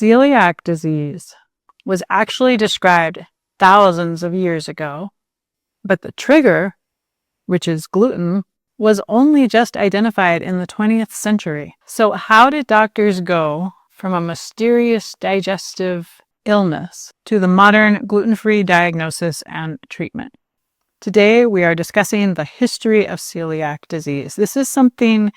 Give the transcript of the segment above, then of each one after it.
Celiac disease was actually described thousands of years ago, but the trigger, which is gluten, was only just identified in the 20th century. So how did doctors go from a mysterious digestive illness to the modern gluten-free diagnosis and treatment? Today, we are discussing the history of celiac disease. This is something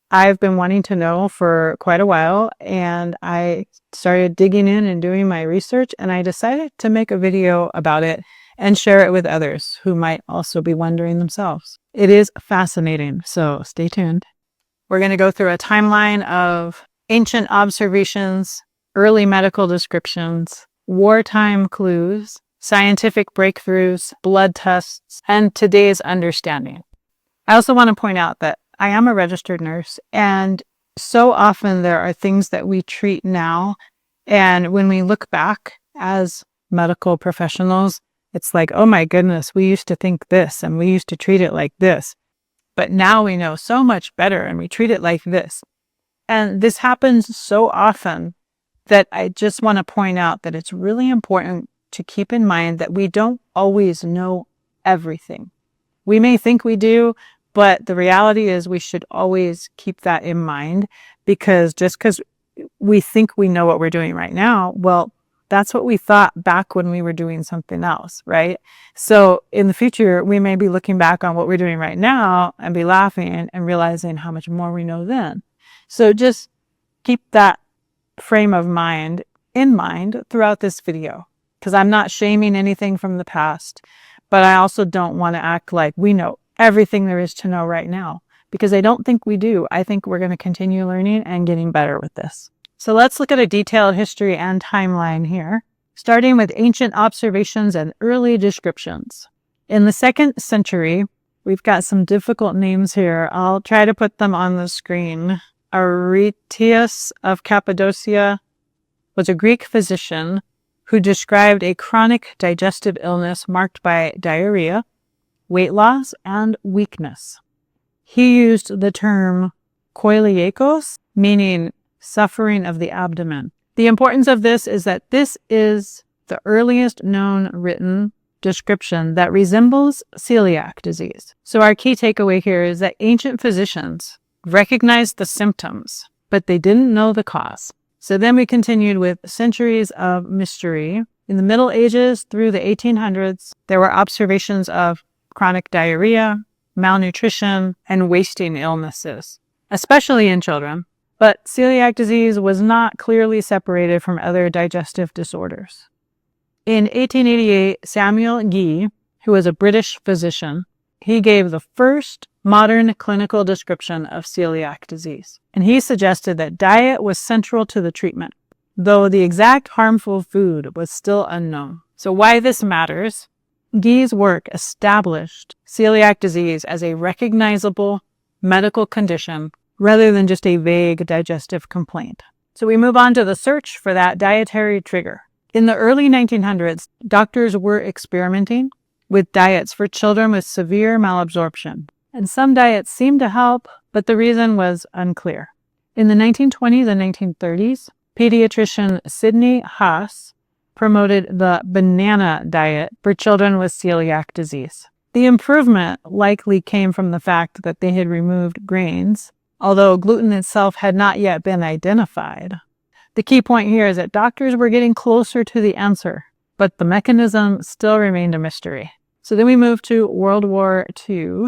I've been wanting to know for quite a while, and I started digging in and doing my research, and I decided to make a video about it and share it with others who might also be wondering themselves. It is fascinating, so stay tuned. We're going to go through a timeline of ancient observations, early medical descriptions, wartime clues, scientific breakthroughs, blood tests, and today's understanding. I also want to point out that I am a registered nurse, and so often there are things that we treat now, and when we look back as medical professionals, it's like, oh my goodness, we used to think this, and we used to treat it like this, but now we know so much better, and we treat it like this. And this happens so often that I just want to point out that it's really important to keep in mind that we don't always know everything. We may think we do, but the reality is we should always keep that in mind, because just because we think we know what we're doing right now, well, that's what we thought back when we were doing something else, right? So in the future, we may be looking back on what we're doing right now and be laughing and realizing how much more we know then. So just keep that frame of mind in mind throughout this video, because I'm not shaming anything from the past, but I also don't want to act like we know everything there is to know right now, because I don't think we do. I think we're going to continue learning and getting better with this. So let's look at a detailed history and timeline here, starting with ancient observations and early descriptions. In the 2nd century, we've got some difficult names here. I'll try to put them on the screen. Aretaeus of Cappadocia was a Greek physician who described a chronic digestive illness marked by diarrhea, weight loss, and weakness. He used the term koiliakos, meaning suffering of the abdomen. The importance of this is that this is the earliest known written description that resembles celiac disease. So our key takeaway here is that ancient physicians recognized the symptoms, but they didn't know the cause. So then we continued with centuries of mystery. In the Middle Ages through the 1800s, there were observations of chronic diarrhea, malnutrition, and wasting illnesses, especially in children. But celiac disease was not clearly separated from other digestive disorders. In 1888, Samuel Gee, who was a British physician, he gave the first modern clinical description of celiac disease. And he suggested that diet was central to the treatment, though the exact harmful food was still unknown. So why this matters? Gee's work established celiac disease as a recognizable medical condition rather than just a vague digestive complaint. So we move on to the search for that dietary trigger. In the early 1900s, doctors were experimenting with diets for children with severe malabsorption, and some diets seemed to help, but the reason was unclear. In the 1920s and 1930s, pediatrician Sidney Haas promoted the banana diet for children with celiac disease. The improvement likely came from the fact that they had removed grains, although gluten itself had not yet been identified. The key point here is that doctors were getting closer to the answer, but the mechanism still remained a mystery. So then we move to World War II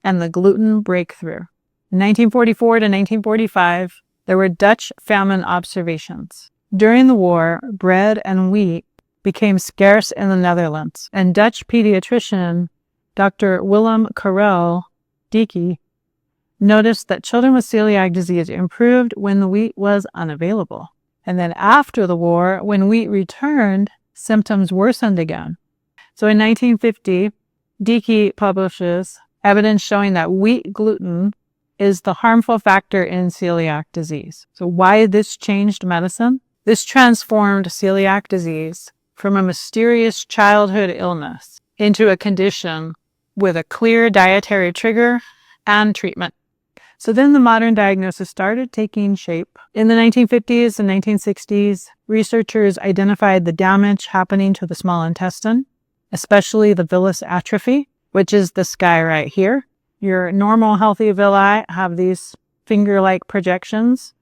and the gluten breakthrough. In 1944 to 1945, there were Dutch famine observations. During the war, bread and wheat became scarce in the Netherlands, and Dutch pediatrician Dr. Willem Karel Deke noticed that children with celiac disease improved when the wheat was unavailable. And then after the war, when wheat returned, symptoms worsened again. So in 1950, Deke publishes evidence showing that wheat gluten is the harmful factor in celiac disease. So why this changed medicine? This transformed celiac disease from a mysterious childhood illness into a condition with a clear dietary trigger and treatment. So then the modern diagnosis started taking shape. In the 1950s and 1960s, researchers identified the damage happening to the small intestine, especially the villous atrophy, which is this guy right here. Your normal healthy villi have these finger-like projections,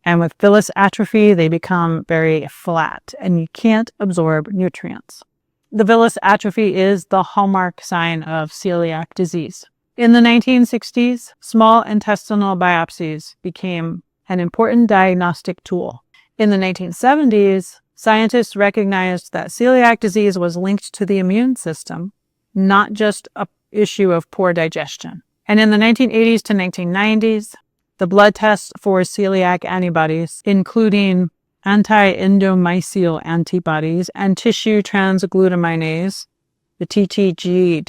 and with villous atrophy, they become very flat and you can't absorb nutrients. The villous atrophy is the hallmark sign of celiac disease. In the 1960s, small intestinal biopsies became an important diagnostic tool. In the 1970s, scientists recognized that celiac disease was linked to the immune system, not just an issue of poor digestion. And in the 1980s to 1990s, the blood tests for celiac antibodies, including anti-endomysial antibodies and tissue transglutaminase, the TTG-IgA,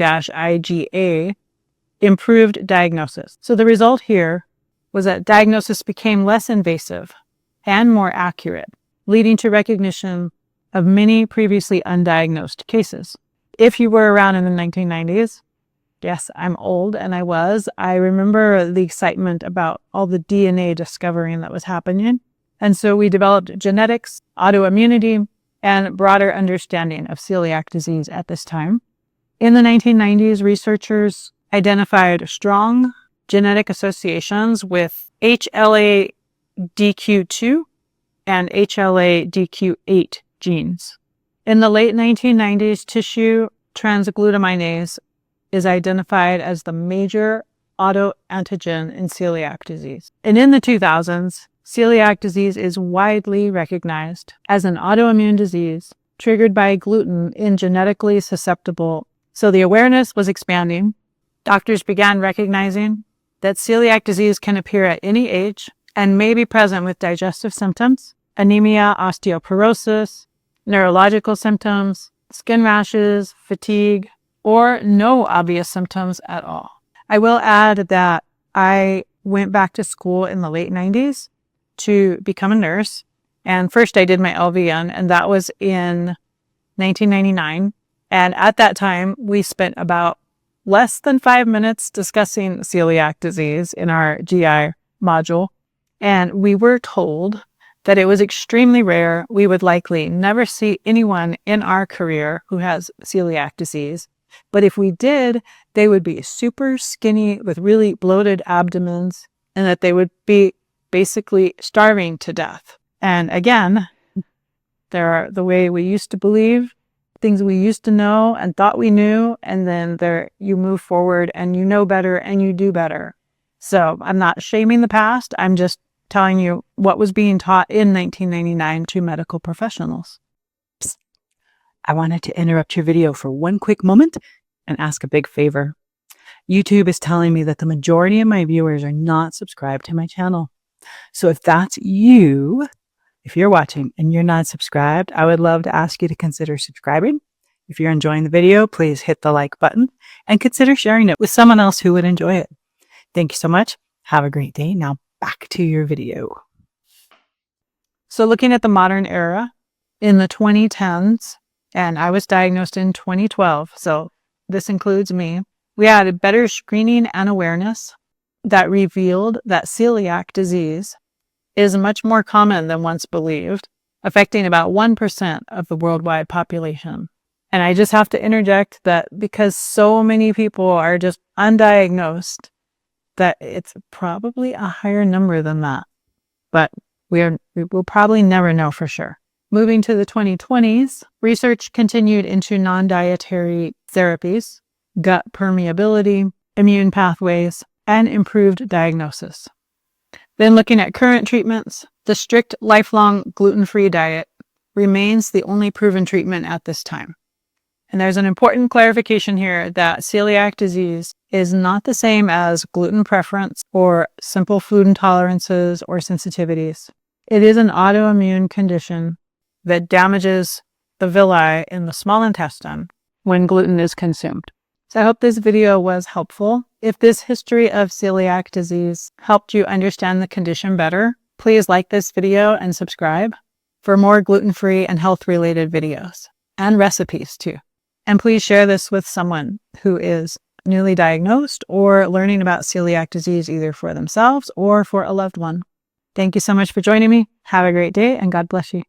improved diagnosis. So the result here was that diagnosis became less invasive and more accurate, leading to recognition of many previously undiagnosed cases. If you were around in the 1990s, yes, I'm old and I remember the excitement about all the DNA discovering that was happening. And so we developed genetics, autoimmunity, and broader understanding of celiac disease at this time. In the 1990s, researchers identified strong genetic associations with HLA-DQ2 and HLA-DQ8 genes. In the late 1990s, tissue transglutaminase is identified as the major autoantigen in celiac disease. And in the 2000s, celiac disease is widely recognized as an autoimmune disease triggered by gluten in genetically susceptible. So the awareness was expanding. Doctors began recognizing that celiac disease can appear at any age and may be present with digestive symptoms, anemia, osteoporosis, neurological symptoms, skin rashes, fatigue, or no obvious symptoms at all. I will add that I went back to school in the late 90s to become a nurse. And first I did my LVN, and that was in 1999. And at that time, we spent about less than 5 minutes discussing celiac disease in our GI module. And we were told that it was extremely rare. We would likely never see anyone in our career who has celiac disease. But if we did, they would be super skinny with really bloated abdomens, and that they would be basically starving to death. And again, there are the way we used to believe, things we used to know and thought we knew, and then you move forward and you know better and you do better. So I'm not shaming the past. I'm just telling you what was being taught in 1999 to medical professionals. I wanted to interrupt your video for one quick moment and ask a big favor. YouTube is telling me that the majority of my viewers are not subscribed to my channel. So if that's you, if you're watching and you're not subscribed, I would love to ask you to consider subscribing. If you're enjoying the video, please hit the like button and consider sharing it with someone else who would enjoy it. Thank you so much. Have a great day. Now back to your video. So looking at the modern era in the 2010s, and I was diagnosed in 2012, so this includes me, we had a better screening and awareness that revealed that celiac disease is much more common than once believed, affecting about 1% of the worldwide population. And I just have to interject that because so many people are just undiagnosed, that it's probably a higher number than that. But we will probably never know for sure. Moving to the 2020s, research continued into non-dietary therapies, gut permeability, immune pathways, and improved diagnosis. Then looking at current treatments, the strict lifelong gluten-free diet remains the only proven treatment at this time. And there's an important clarification here that celiac disease is not the same as gluten preference or simple food intolerances or sensitivities. It is an autoimmune condition that damages the villi in the small intestine when gluten is consumed. So I hope this video was helpful. If this history of celiac disease helped you understand the condition better, please like this video and subscribe for more gluten-free and health-related videos and recipes too. And please share this with someone who is newly diagnosed or learning about celiac disease either for themselves or for a loved one. Thank you so much for joining me. Have a great day and God bless you.